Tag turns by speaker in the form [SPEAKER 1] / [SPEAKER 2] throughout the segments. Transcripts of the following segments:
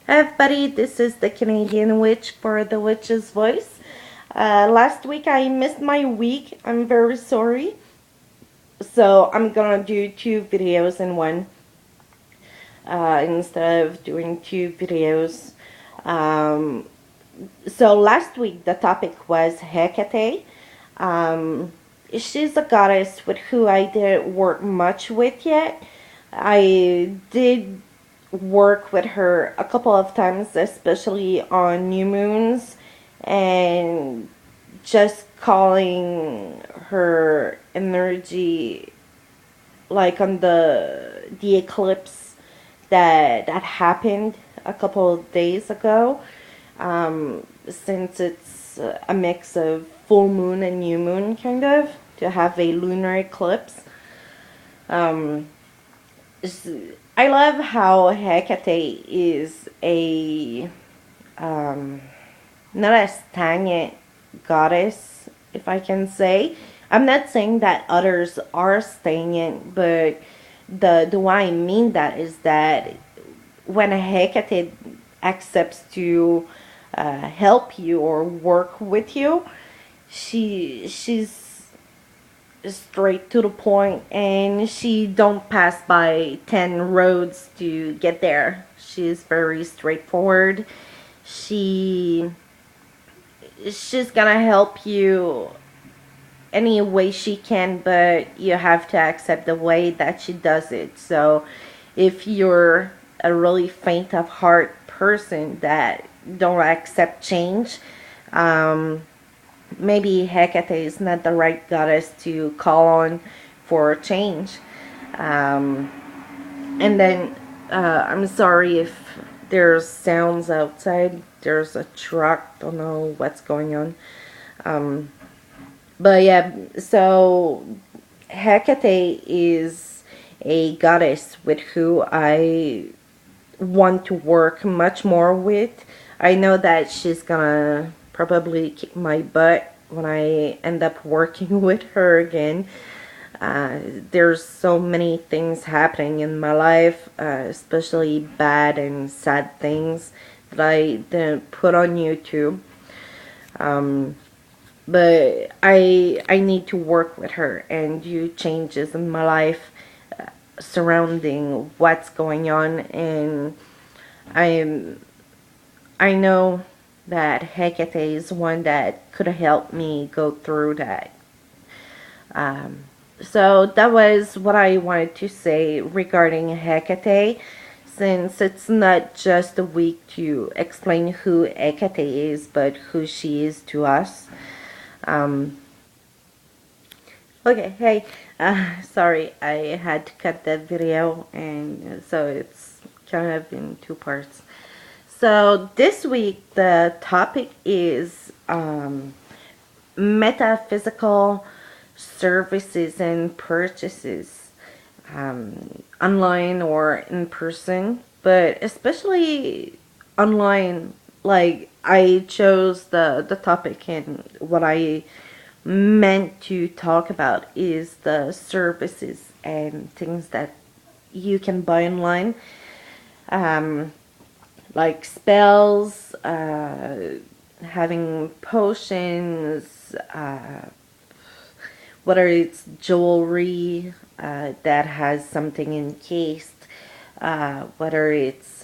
[SPEAKER 1] Hi everybody, this is the Canadian Witch for the Witch's Voice. Last week I missed my week. I'm very sorry. So I'm gonna do two videos in one instead of doing two videos. Um, so last week the topic was Hekate. Um, she's a goddess with who I didn't work much with yet. I did work with her a couple of times, especially on new moons, and just calling her energy like on the eclipse that happened a couple of days ago. Since it's a mix of full moon and new moon, kind of, to have a lunar eclipse. Um, I love how Hecate is a not a stagnant goddess, if I can say. I'm not saying that others are stagnant, but the why I mean that is that when a Hecate accepts to help you or work with you, she's straight to the point, and she don't pass by 10 roads to get there. She's very straightforward. She she's gonna help you any way she can, but you have to accept the way that she does it. So if you're a really faint of heart person that don't accept change, um, maybe Hecate is not the right goddess to call on for change. Um, and then I'm sorry if there's sounds outside. There's a truck. Don't know what's going on. Um, but yeah, so Hecate is a goddess with who I want to work much more with. I know that she's gonna probably kick my butt when I end up working with her again. There's so many things happening in my life, especially bad and sad things that I didn't put on YouTube. Um, but I need to work with her and do changes in my life surrounding what's going on, and I'm I know that Hecate is one that could help me go through that. Um, so that was what I wanted to say regarding Hecate, since it's not just a week to explain who Hecate is, but who she is to us. Um, okay, hey, sorry, I had to cut that video, and so it's kind of in two parts. So this week the topic is metaphysical services and purchases, online or in person, but especially online. Like, I chose the topic, and what I meant to talk about is the services and things that you can buy online. Um, like spells, having potions, whether it's jewelry that has something encased, whether it's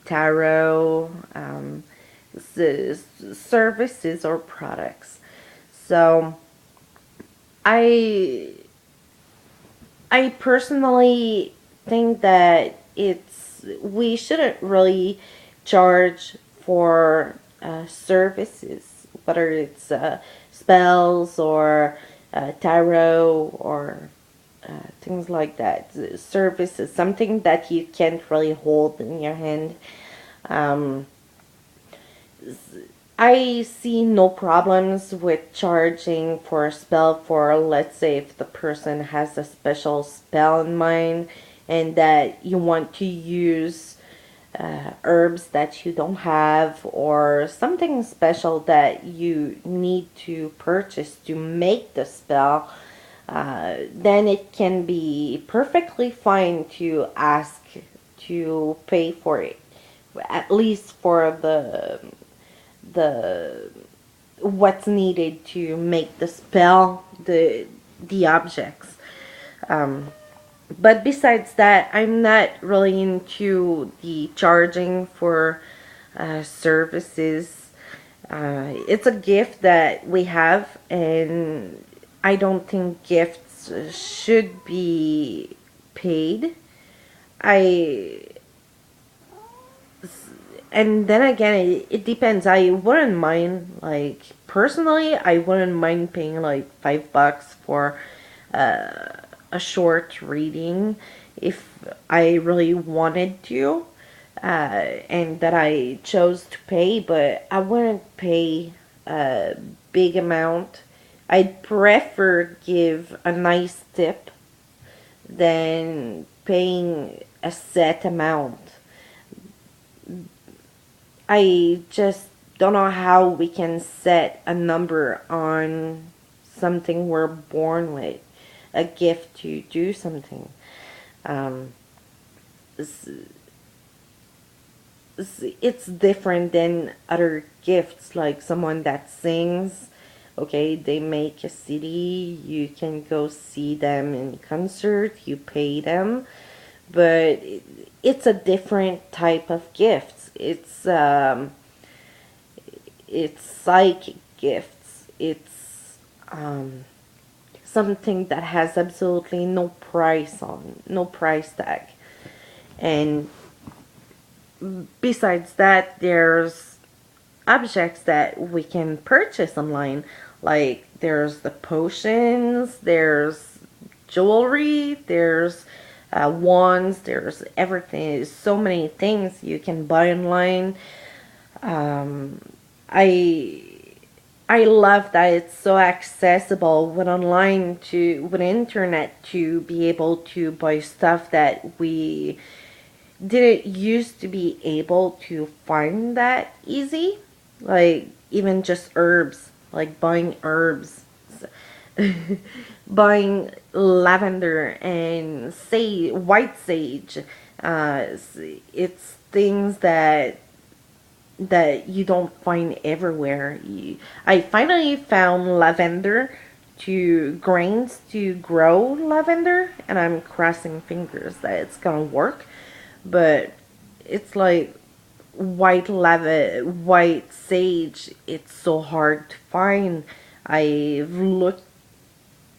[SPEAKER 1] tarot, services or products. So I I personally think that we shouldn't really charge for services, whether it's spells or tarot or things like that. Services, something that you can't really hold in your hand. Um, I see no problems with charging for a spell for, let's say, if the person has a special spell in mind and that you want to use herbs that you don't have, or something special that you need to purchase to make the spell, then it can be perfectly fine to ask to pay for it. at least for the what's needed to make the spell, the objects. Um, but besides that, I'm not really into the charging for services. It's a gift that we have, and I don't think gifts should be paid. I and then again, it depends. I wouldn't mind, like, personally, I wouldn't mind paying like $5 for a short reading if I really wanted to, and that I chose to pay, but I wouldn't pay a big amount. I'd prefer give a nice tip than paying a set amount. I just don't know how we can set a number on something we're born with, a gift to do something. Um, it's, it's different than other gifts, like someone that sings. Okay, they make a CD, you can go see them in concert, you pay them, but it's a different type of gift. It's psychic gifts. It's something that has absolutely no price tag. And besides that, there's objects that we can purchase online. Like there's the potions, there's jewelry, there's wands, there's everything. There's so many things you can buy online. Um, I I love that it's so accessible with internet to be able to buy stuff that we didn't used to be able to find that easy. Like even just herbs, like buying herbs, buying lavender and white sage. It's things that you don't find everywhere. I finally found lavender to grains to grow lavender, and I'm crossing fingers that it's gonna work. But it's like white sage. It's so hard to find. I've looked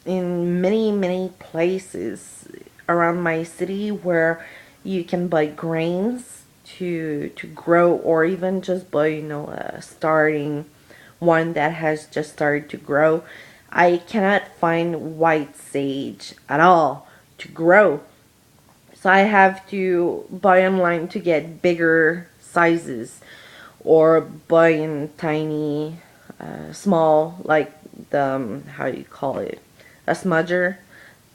[SPEAKER 1] in many places around my city where you can buy grains to grow, or even just buy a starting one that has just started to grow. I cannot find white sage at all to grow, so I have to buy online to get bigger sizes, or buy in tiny small, like the how do you call it, a smudger,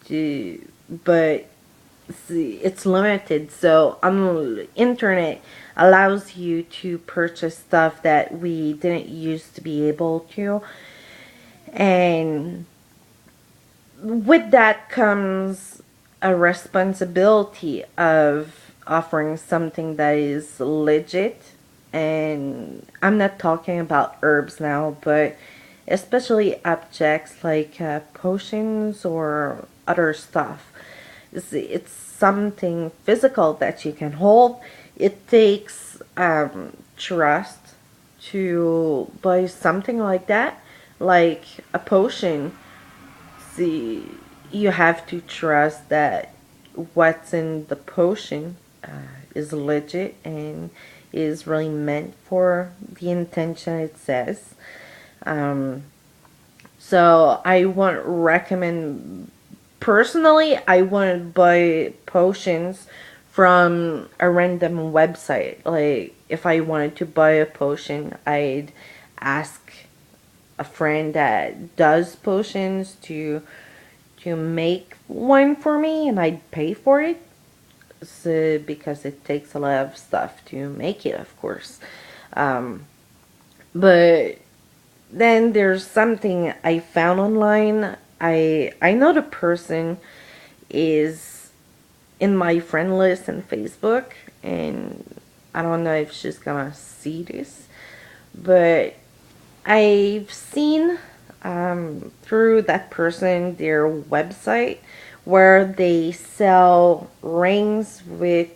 [SPEAKER 1] to but see, it's limited. So on the internet allows you to purchase stuff that we didn't used to be able to, and with that comes a responsibility of offering something that is legit. And I'm not talking about herbs now, but especially objects like potions or other stuff. It's something physical that you can hold. It takes trust to buy something like that, like a potion. See, you have to trust that what's in the potion is legit and is really meant for the intention it says. Um, so I wouldn't recommend, personally, I wouldn't buy potions from a random website. Like if I wanted to buy a potion, I'd ask a friend that does potions to make one for me, and I'd pay for it. So, because it takes a lot of stuff to make it, of course. Um, but then there's something I found online. I know the person is in my friend list on Facebook, and I don't know if she's gonna see this, but I've seen through that person their website where they sell rings with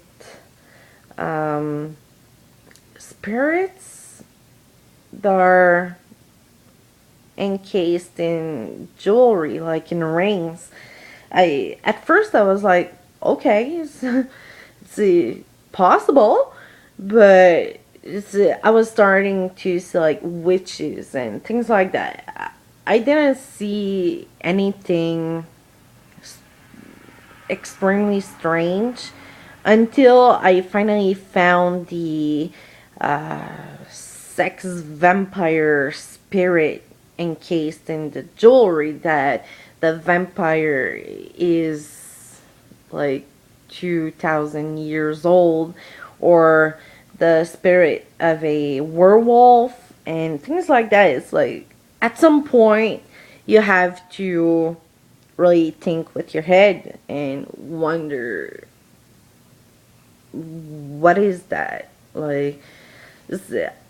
[SPEAKER 1] um, spirits that are encased in jewelry, like in rings. I at first I was like, okay, it's possible, but I was starting to see like witches and things like that. I didn't see anything extremely strange until I finally found the sex vampire spirit encased in the jewelry, that the vampire is like 2,000 years old, or the spirit of a werewolf and things like that. It's like at some point you have to really think with your head and wonder, what is that? Like,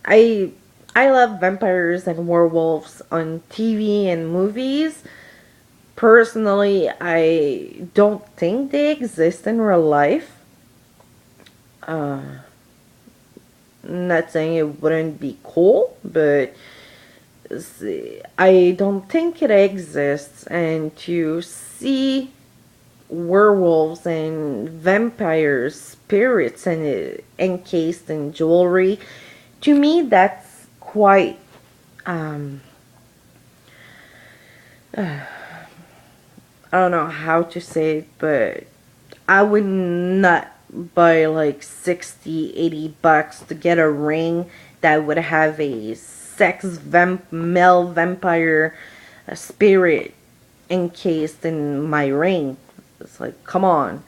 [SPEAKER 1] I I love vampires and werewolves on TV and movies. Personally, I don't think they exist in real life. Uh, Not saying it wouldn't be cool, but I don't think it exists. And to see werewolves and vampires, spirits, and encased in jewelry, to me, that's quite. Um, I don't know how to say it, but I would not buy like 60, $80 to get a ring that would have a male vampire spirit encased in my ring. It's like, come on.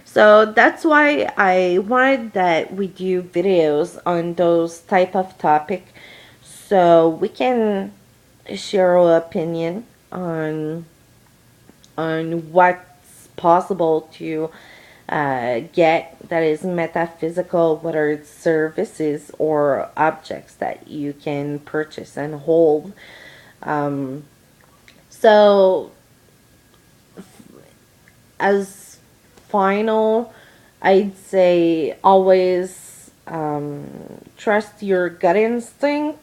[SPEAKER 1] So that's why I wanted that we do videos on those type of topic, so we can share our opinion on what's possible to get that is metaphysical, whether it's services or objects that you can purchase and hold. Um, so, as final, I'd say always trust your gut instinct.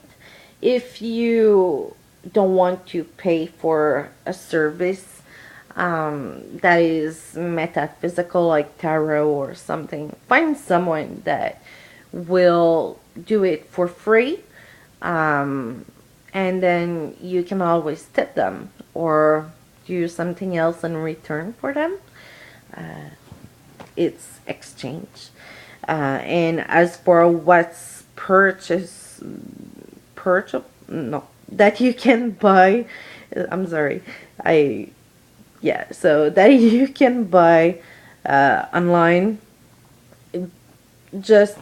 [SPEAKER 1] If you don't want to pay for a service that is metaphysical, like tarot or something, find someone that will do it for free, um, and then you can always tip them or do something else in return for them. It's exchange. And as for what's purchase, no, that you can buy, I'm sorry, I yeah, so that you can buy online, just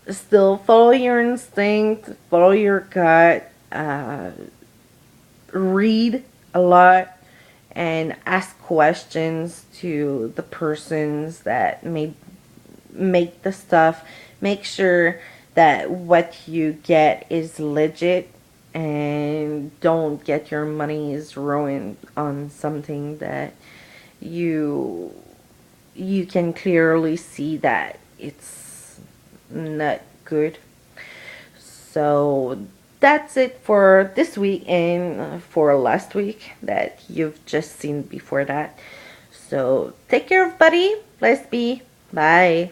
[SPEAKER 1] still follow your instinct, follow your gut, read a lot, and ask questions to the persons that may make the stuff. Make sure that what you get is legit, and don't get your money's ruined on something that you you can clearly see that it's not good. So that's it for this week and for last week that you've just seen before that. So take care, everybody. Let's be. Bye.